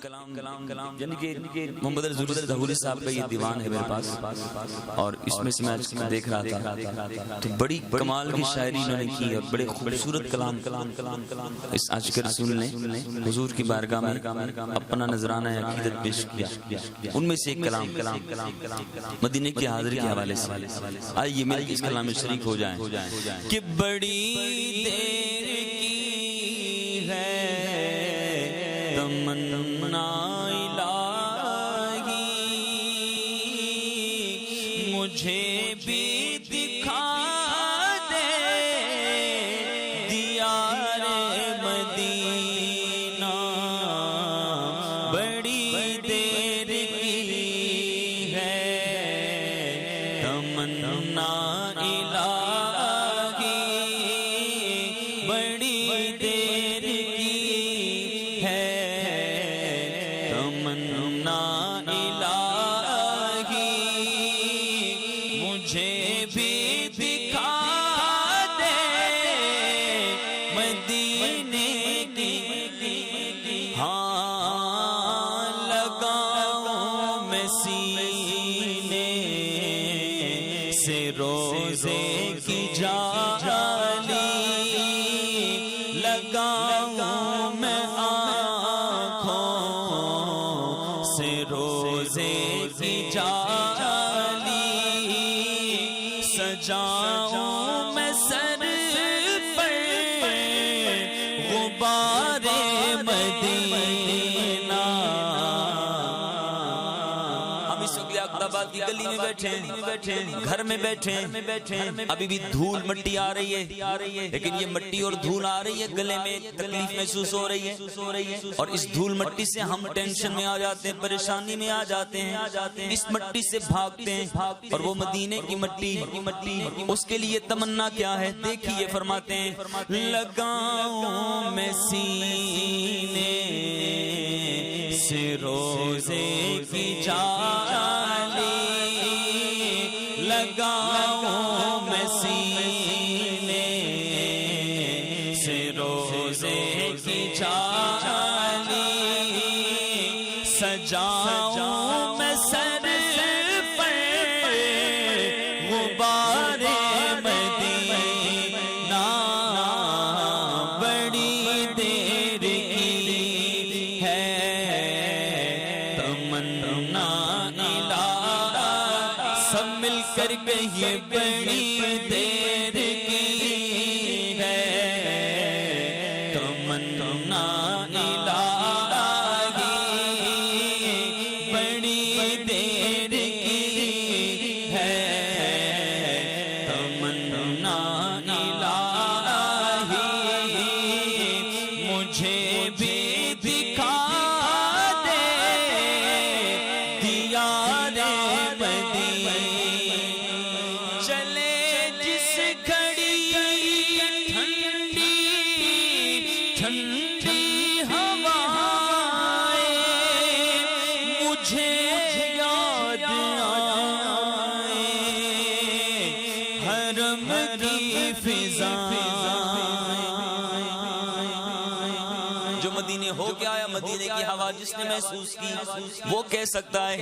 کلام یعنی کہ محمد ظہوری صاحب کا یہ دیوان ہے میرے پاس، اور اس میں سے میں دیکھ رہا تھا تو بڑی کمال کی شاعری انہوں نے کی اور بڑے خوبصورت کلام اس عاشق رسول نے حضور کی بارگاہ میں اپنا نذرانہ عقیدت پیش کیا۔ ان میں سے ایک کلام مدینے کی حاضری کے حوالے سے، آئیے مل کے اس کلام میں شریک ہو جائیں کہ بڑی دیر کی ہے تمنا الہی، مجھے بھی دکھا دے دیار مدینہ، بڑی دیر کی ہے تمنا الہی، بڑی دیر کی ہے تمنا الہی، مجھے بھی دکھا دے مدینے کی، ہاں لگاؤں میں سینے سے روزے کی جالی، لگاؤں میں آنکھوں سے روزے کی جالی، سجاؤں میں سر پر غبار مدینہ۔ ہم اس وقت اقتباد کی گلی میں بیٹھے ہیں، گھر میں بیٹھے ہیں، ابھی بھی دھول مٹی آ رہی ہے، لیکن یہ مٹی اور دھول آ رہی ہے، گلے میں تکلیف محسوس ہو رہی ہے، اور اس دھول مٹی سے ہم ٹینشن میں آ جاتے ہیں، پریشانی میں آ جاتے ہیں، اس مٹی سے بھاگتے ہیں، اور وہ مدینے کی مٹی اس کے لیے تمنا کیا ہے دیکھیے، فرماتے ہیں لگاؤں میں سینے سے روزے کی جالی، لگاؤں میں سینے سے روزے کی جالی، سجاؤں میں سر پر غبار مدینہ، بڑی دیر کی ہے تمنا الہی، سب مل کر کہیے بڑی دیر کی ہے تمنا الہی، بڑی دیر کی ہے تمنا الہی، مجھے بھی دکھا دے دیار مدینہ، چلے جس گھڑی ٹھنڈی ٹھنڈی ہوائیں، مجھے یاد آئے حرم کی فضائیں، جو مدینے ہو کے آیا، مدینے کی ہوا جس نے محسوس کی وہ کہہ سکتا ہے،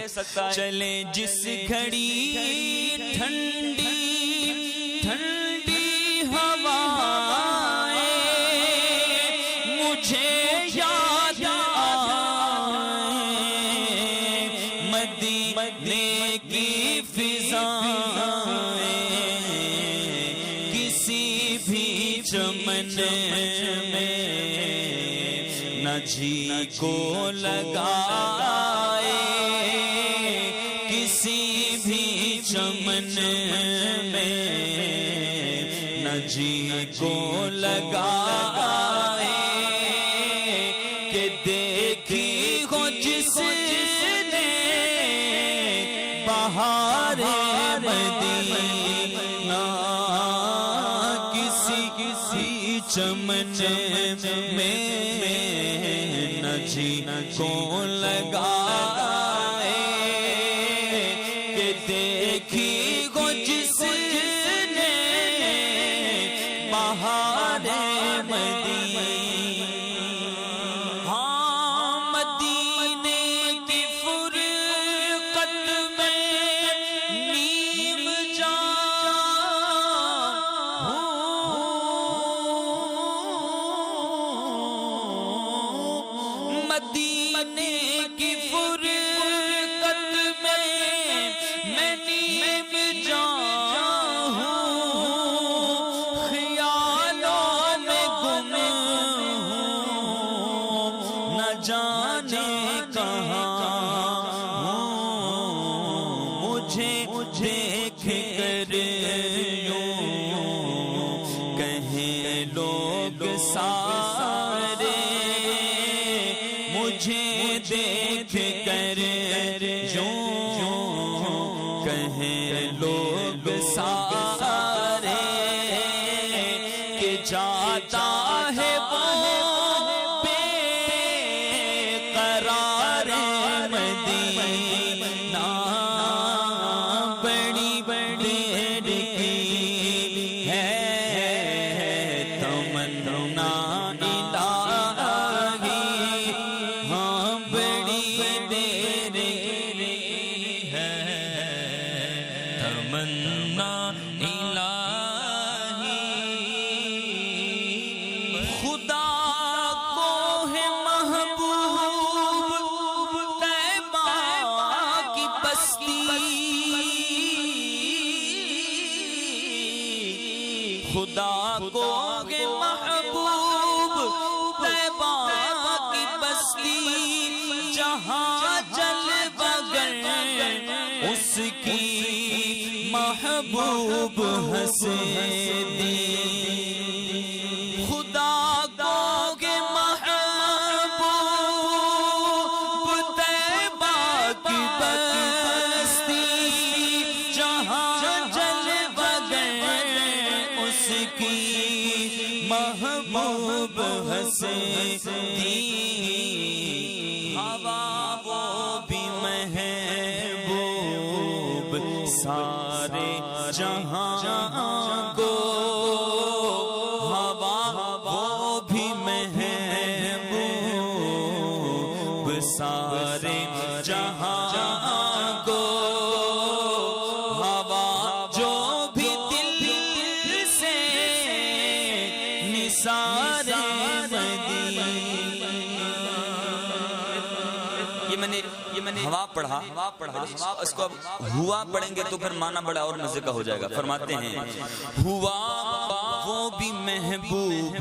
چلے جس گھڑی ٹھنڈی ٹھنڈی ہوائیں، مجھے یاد آئے مدینے کی فضائیں، کسی بھی چمن میں نہ جی کو لگائے، کسی بھی چمن میں نہ جی کو لگائے، کہ دیکھی ہو جس نے بہار مدینہ، کسی چمن میں نہ جی کو لگائے، کہ دیکھی ہو جس نے بہار مدینہ، ہاں مدینہ مدینے کی فرقت میں میں نیم جان ہوں، خیالوں میں گم ہوں، نہ جانے کہاں ہوں، مجھے دیکھ کر یوں کہیں لوگ سارے، مجھے دیکھ کر یوں کہیں لوگ سارے کہ جاتا ہے وہ بے قرار مدینہ، بڑی دیر کی ہے تمنا الہی، ہاں بڑی دیر کی ہے تمنا الہی۔ خدا کو ہے محبوب طیبہ کی بستی، خدا کو ہے محبوب طیبہ کی بستی، جہاں جل بغیر اس کی محبوب ہستی، خدا کو کہ محبوب طیبہ کی بستی، جہاں جل بغیر اس کی محبوب ہستی، ہوا وہ بھی محبوب سارے جہاں کو، ہوا وہ بھی محبوب سارے جہاں کو، ہوا جو بھی دل سے نثار مدینہ۔ یہ میں نے ہوا پڑھا، اس کو اب ہوا پڑھیں گے تو پھر معنی بڑا اور مزے کا ہو جائے گا۔ فرماتے ہیں ہوا وہ بھی محبوب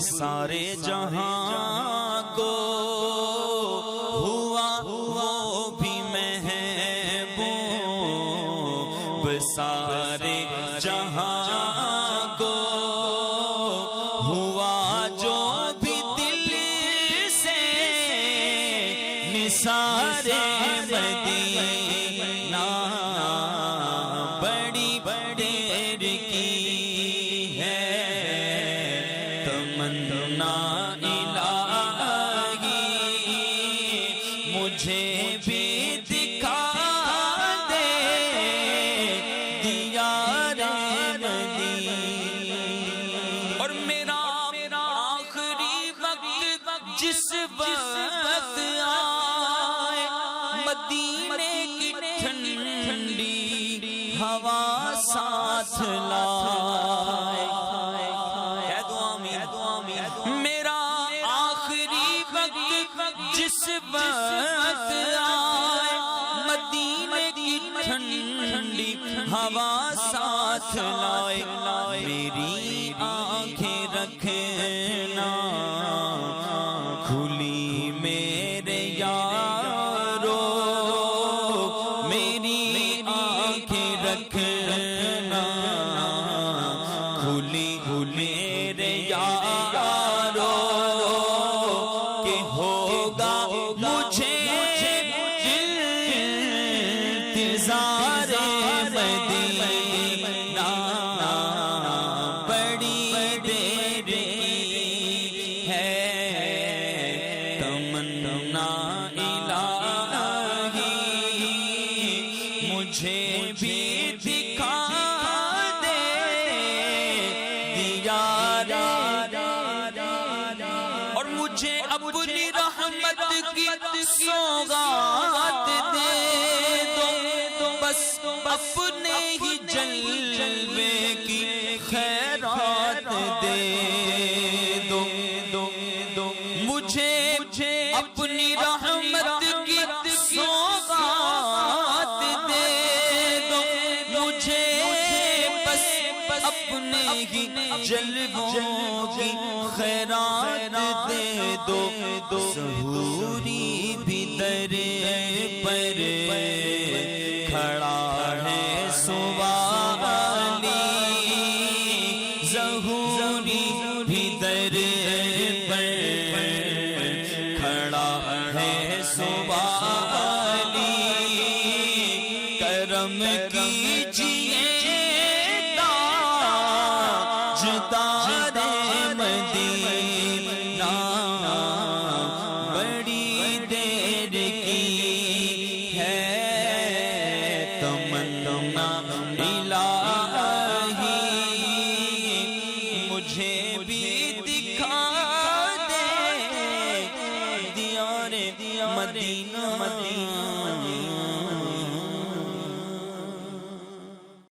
سارے جہاں کو، ہوا وہ بھی محبوب سارے جہاں کو، ہوا جو بھی دل سے نثار مدینہ، بڑی دیر کی ہے تمنا الہی، مجھے بھی دکھا دے دیار مدینہ۔ اور میرا آخری وقت جس وقت آئے، مدینے کی ٹھنڈی ہوا ساتھ لائے، میرا آخری وقت جس وقت آئے، مدینے کی ٹھنڈی ہوا ساتھ لائے، میری آنکھیں رکھنا کھلی میرے یارو، میری آنکھیں رکھنا کھلی میرے یارو، کہ ہوگا مجھے انتظار مدینہ، بڑی دیر کی ہے تمنا الہی، مجھے بھی دکھا دے دیار، اور مجھے اپنی رحمت کی سوغات دے دو، بس اپنے ہی جلوے کی خیرات دے دو، مجھے اپنی سوالی کرم کیجئے تاجدار مدینہ بڑی دیر کی ہے تمنا الہی مجھے بھی دکھا دے دیار مدینہ